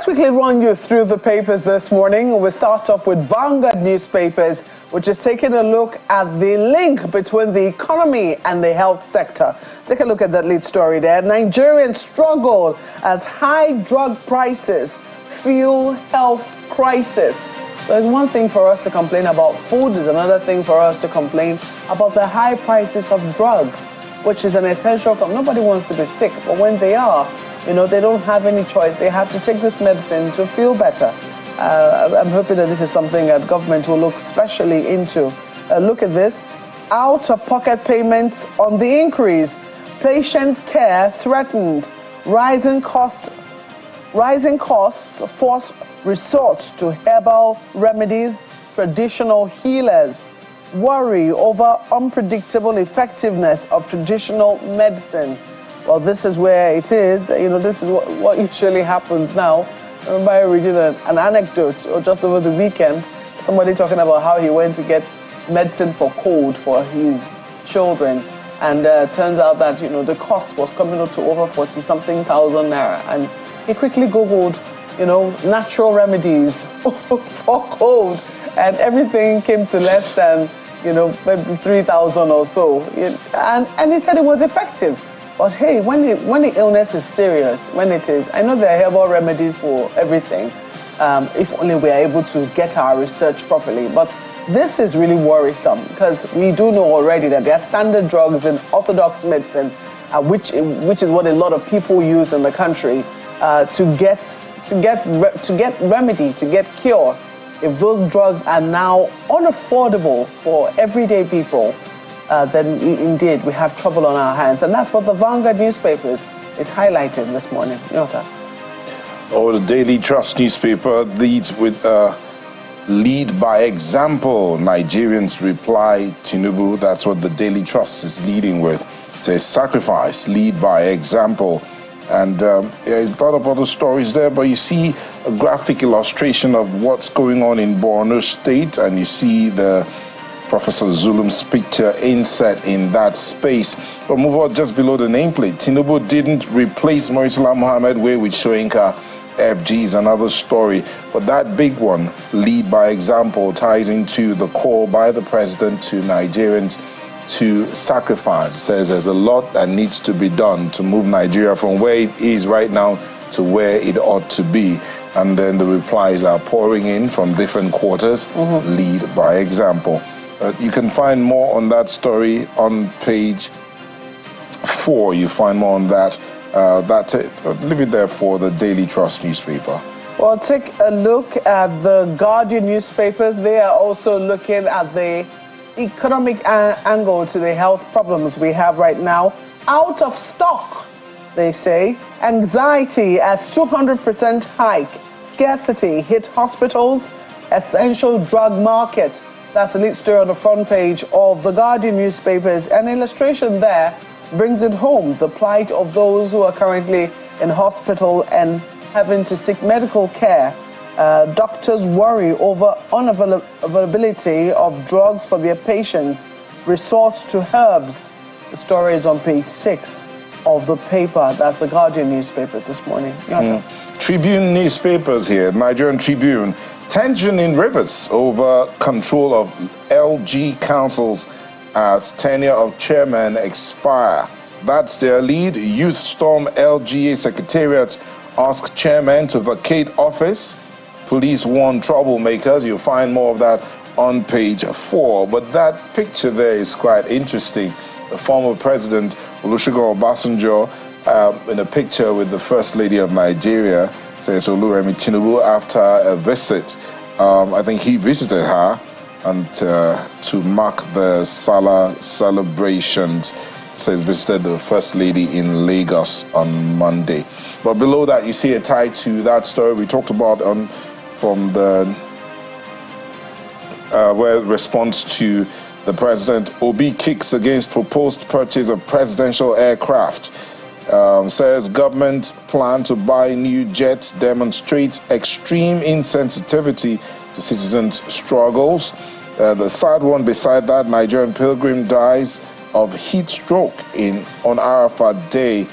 quickly run you through the papers this morning. We'll start off with Vanguard newspapers, which is taking a look at the link between the economy and the health sector. Take a look at that lead story there. Nigerians struggle as high drug prices fuel health crisis. There's one thing for us to complain about food, there's another thing for us to complain about the high prices of drugs, which is an essential. Nobody wants to be sick, but when they are, they don't have any choice. They have to take this medicine to feel better. I'm hoping that this is something that government will look specially into. Look at this. Out-of-pocket payments on the increase. Patient care threatened. Rising costs force resort to herbal remedies, traditional healers. Worry over unpredictable effectiveness of traditional medicine. Well, this is where it is. This is what usually happens now. I remember reading an anecdote just over the weekend, somebody talking about how he went to get medicine for cold for his children. And turns out that, the cost was coming up to over 40-something thousand naira. And he quickly Googled, natural remedies for cold. And everything came to less than, maybe 3,000 or so. And he said it was effective. But hey, when the illness is serious, when it is, I know there are herbal remedies for everything, if only we are able to get our research properly. But this is really worrisome because we do know already that there are standard drugs in orthodox medicine, which is what a lot of people use in the country to get remedy, to get cure. If those drugs are now unaffordable for everyday people, then indeed we have trouble on our hands. And that's what the Vanguard newspapers is highlighting this morning. Yota. The Daily Trust newspaper leads with lead by example. Nigerians reply Tinubu. That's what the Daily Trust is leading with. It says sacrifice, lead by example. And a lot of other stories there, but you see a graphic illustration of what's going on in Borno State, and you see the Professor Zulum's picture inset in that space. But move on just below the nameplate. Tinubu didn't replace Murtala Mohammed Way with Soyinka. FG is another story. But that big one, lead by example, ties into the call by the president to Nigerians to sacrifice. It says there's a lot that needs to be done to move Nigeria from where it is right now to where it ought to be. And then the replies are pouring in from different quarters, lead by example. You can find more on that story on page 4. You find more on that. That's it. Leave it there for the Daily Trust newspaper. Well, take a look at the Guardian newspapers. They are also looking at the economic angle to the health problems we have right now. Out of stock, they say. Anxiety as 200% hike. Scarcity hit hospitals. Essential drug market. That's the lead story on the front page of the Guardian newspapers. An illustration there brings it home, the plight of those who are currently in hospital and having to seek medical care. Doctors worry over unavailability of drugs for their patients, resort to herbs. The story is on page 6 of the paper. That's the Guardian newspapers this morning. Tribune newspapers here, Nigerian Tribune. Tension in Rivers over control of LG councils as tenure of chairman expire. That's their lead. Youth storm LGA secretariat, ask chairman to vacate office. Police warn troublemakers. You'll find more of that on page 4. But that picture there is quite interesting. The former president, Olusegun Obasanjo, in a picture with the First Lady of Nigeria, says Oluremi Tinubu, after a visit. I think he visited her and to mark the Salah celebrations. Says visited the First Lady in Lagos on Monday. But below that, you see a tie to that story we talked about from the where response to the president. Obi kicks against proposed purchase of presidential aircraft. Says government plan to buy new jets demonstrates extreme insensitivity to citizens' struggles. The sad one beside that, Nigerian pilgrim dies of heat stroke on Arafat Day.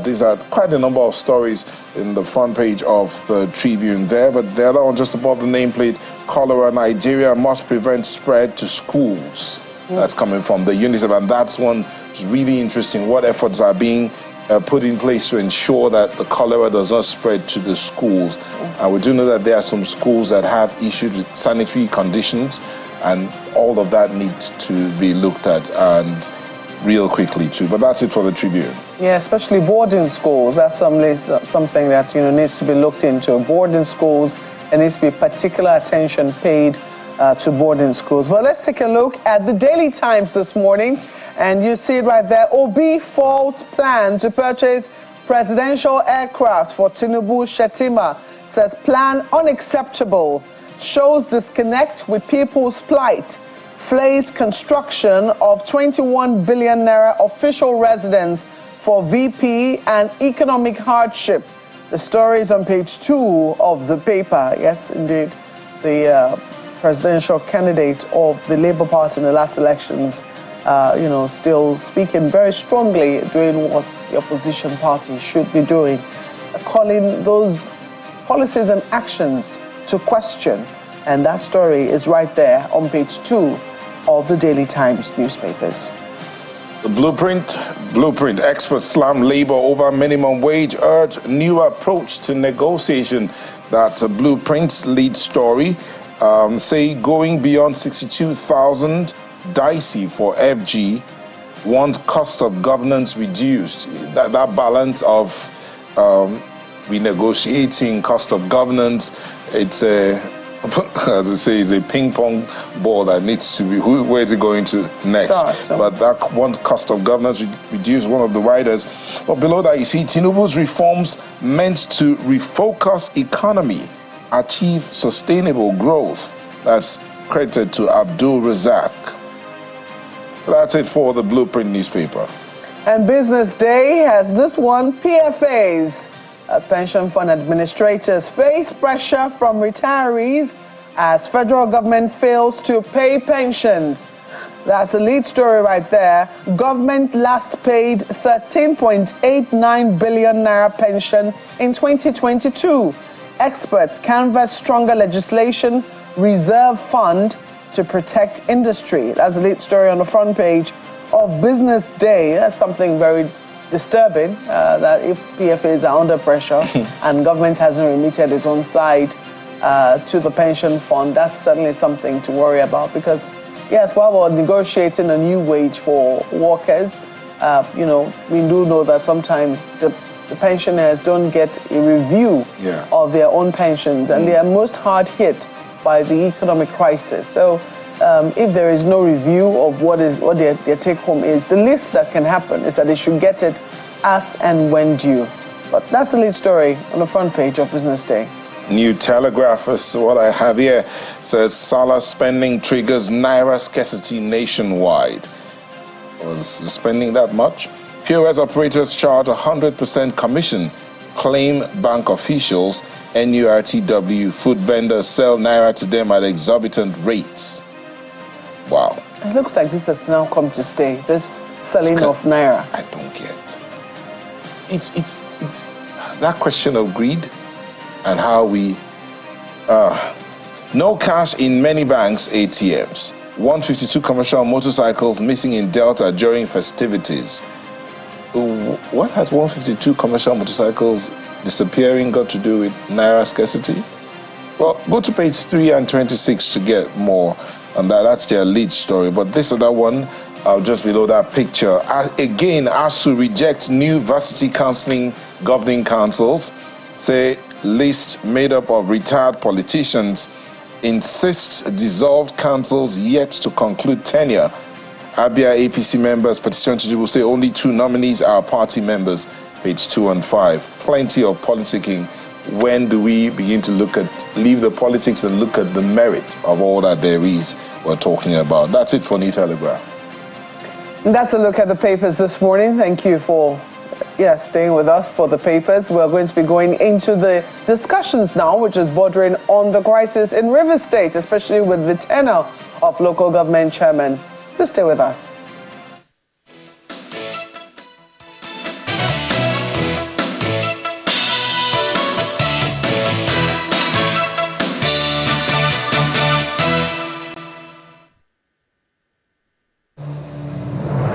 These are quite a number of stories in the front page of the Tribune there, but the other one just above the nameplate, cholera, Nigeria must prevent spread to schools. That's coming from the UNICEF, and that's one that's really interesting. What efforts are being put in place to ensure that the cholera does not spread to the schools? And we do know that there are some schools that have issues with sanitary conditions, and all of that needs to be looked at, and real quickly too. But that's it for the Tribune. Yeah, especially boarding schools. That's something that needs to be looked into. Boarding schools, there needs to be particular attention paid to boarding schools. But let's take a look at the Daily Times this morning, and you see it right there. Obi faults plan to purchase presidential aircraft for Tinubu. Shetima says plan unacceptable, shows disconnect with people's plight. Flays construction of 21 billion naira official residence for VP and economic hardship. The story is on page 2 of the paper. Yes, indeed. The presidential candidate of the Labour Party in the last elections, still speaking very strongly, doing what the opposition party should be doing, calling those policies and actions to question. And that story is right there on page 2 of the Daily Times newspapers. The blueprint. Experts slam Labour over minimum wage, urge new approach to negotiation. That's a Blueprint's lead story. Say going beyond 62,000, dicey for FG, want cost of governance reduced. That balance of renegotiating cost of governance, it's a, as we say, it's a ping pong ball that needs to be, where is it going to next? But that one cost of governance reduced, one of the riders. But below that, you see Tinubu's reforms meant to refocus economy, achieve sustainable growth. That's credited to Abdul Razak. That's it for the Blueprint newspaper. And Business Day has this one: PFAs. Pension fund administrators face pressure from retirees as federal government fails to pay pensions. That's a lead story right there. Government last paid 13.89 billion naira pension in 2022. Experts canvass stronger legislation, reserve fund to protect industry. That's a lead story on the front page of Business Day. That's something very disturbing, that if PFAs are under pressure and government hasn't remitted its own side to the pension fund, that's certainly something to worry about. Because yes, while we're negotiating a new wage for workers, we do know that sometimes the pensioners don't get a review of their own pensions, and they are most hard hit by the economic crisis. So if there is no review of what their take home is, the least that can happen is that they should get it as and when due. But that's the lead story on the front page of Business Day. New Telegraph is what I have here. Says Salah spending triggers naira scarcity nationwide. Was spending that much? POS operators charge 100% commission, claim bank officials. NURTW food vendors sell naira to them at exorbitant rates. Wow. It looks like this has now come to stay, this selling of naira. I don't get. It's that question of greed and how we no cash in many banks' ATMs. 152 commercial motorcycles missing in Delta during festivities. What has 152 commercial motorcycles disappearing got to do with naira scarcity? Well, go to page 3 and 26 to get more on that. That's their lead story. But this other one, just below that picture, again, ASU rejects new varsity counseling governing councils. Say list made up of retired politicians, insists dissolved councils yet to conclude tenure. Abia APC members petition Tinubu say only 2 nominees are party members. Page 2 and 5. Plenty of politicking. When do we begin to leave the politics and look at the merit of all that there is we're talking about? That's it for New Telegraph. That's a look at the papers this morning. Thank you for staying with us for the papers. We're going to be going into the discussions now, which is bordering on the crisis in Rivers State, especially with the tenure of local government chairman. Please stay with us.